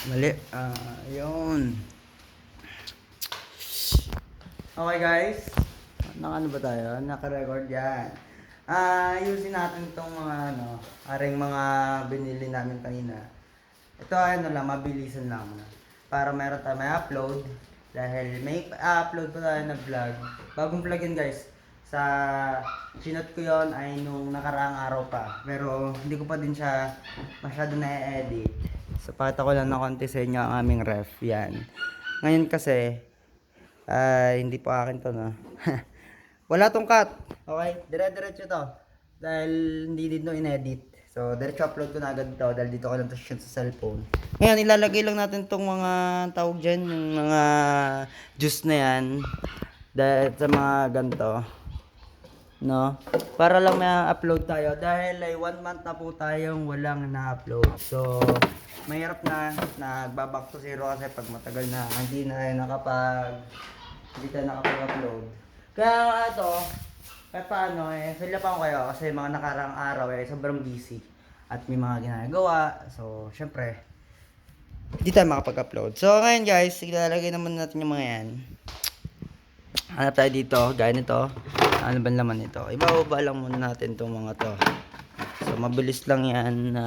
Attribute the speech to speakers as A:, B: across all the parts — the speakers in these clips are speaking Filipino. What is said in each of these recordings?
A: Mali. Yun. Okay guys. Ano ba tayo? Naka-record yan. Ayusin natin itong mga aring mga binili namin kanina. Ito lang, mabilisan lang. Para meron tayo may upload. Dahil may upload pa tayo na vlog. Bagong vlog yun guys. Sa sinot ko yon ay nung nakaraang araw pa. Pero hindi ko pa din siya masyado na-edit. So pakita ko lang na konti sa inyo ang aming ref. Yan. Ngayon kasi, hindi pa akin to no. Wala tong cut. Okay, dire-diretso to. Dahil hindi din to inedit. So, diretso upload ko na agad to dahil dito ko lang to shoot sa cellphone. Ngayon, ilalagay lang natin tong mga tawag dyan, yung mga juice na yan. Dahil sa mga ganito. No? Para lang may upload tayo. Dahil ay 1 month na po tayong walang na-upload. So, mahirap na nagbaback to zero kasi pag matagal na hindi tayo nakapag-upload. Kaya ito, kahit paano salipan ko kayo kasi mga nakarang araw sobrang busy at may mga ginagawa. So, syempre, hindi tayo makapag-upload. So, ngayon guys, ilalagay naman natin yung mga yan. Hanap tayo dito, gaya nito. Ano ba naman ito? Ibababa lang muna natin itong mga to. So, mabilis lang yan na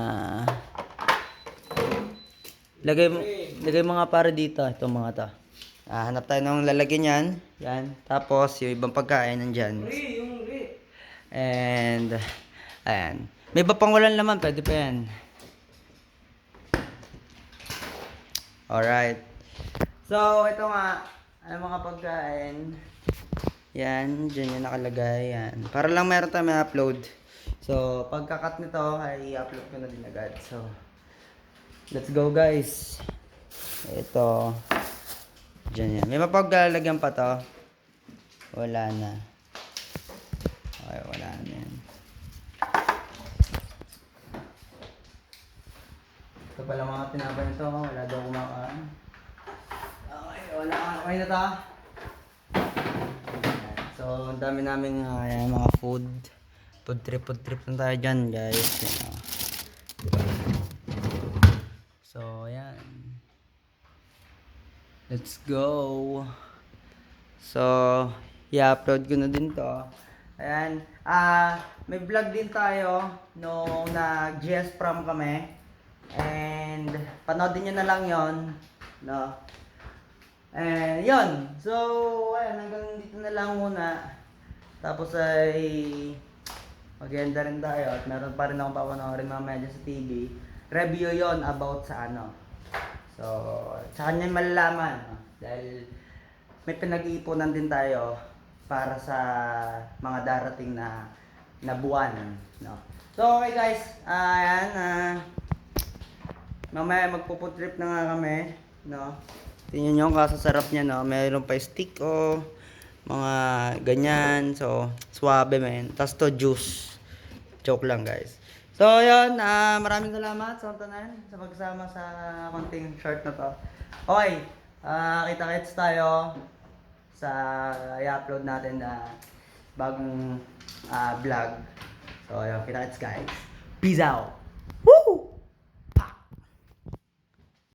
A: lagay mga para dito, itong mga to. Hanap tayo ng lalagyan yan. Yan. Tapos, yung ibang pagkain nandyan. And, ayan. May iba pang walang laman, pwede pa yan. Alright. So, ito nga, ang mga pagkain. Yan, dyan yung nakalagay. Yan. Para lang meron tayo may upload. So, pagkakat nito, ay i-upload ko na din agad. So, let's go guys. Ito. Dyan yan. May mapaglalagyan pa to. Wala na. Okay, wala na yan. Ito pala mga tinapay nito. Wala daw kumakaan. Okay, wala. Okay na to. So, ang dami namin mga food trip na tayo dyan guys. So, ayan. Let's go. So, i-upload ko na din to. Ayan. May vlog din tayo nung nag-GS prom kami. And, panoodin nyo na lang yon, no? And, yun. So, ayan. Hanggang dito na lang muna. Tapos ay maganda rin tayo. At meron pa rin akong papanoorin mamaya dyan sa TV. Review yon about sa So, sa kanya malalaman. Dahil may pinag-iipunan din tayo para sa mga darating na buwan. No? So, okay guys. Ayan. Mamaya magpuputrip na nga kami. No? Tingnan nyo ang kasasarap niya. No? Mayroon pa stick o mga ganyan. So, swabe men. Tapos to juice. Joke lang guys. So, yun. Maraming salamat sa tanan sa pagsama sa konting short na to. Okay. Kita-kits tayo sa i-upload natin na bagong vlog. So, yun. Kita-kits guys. Peace out.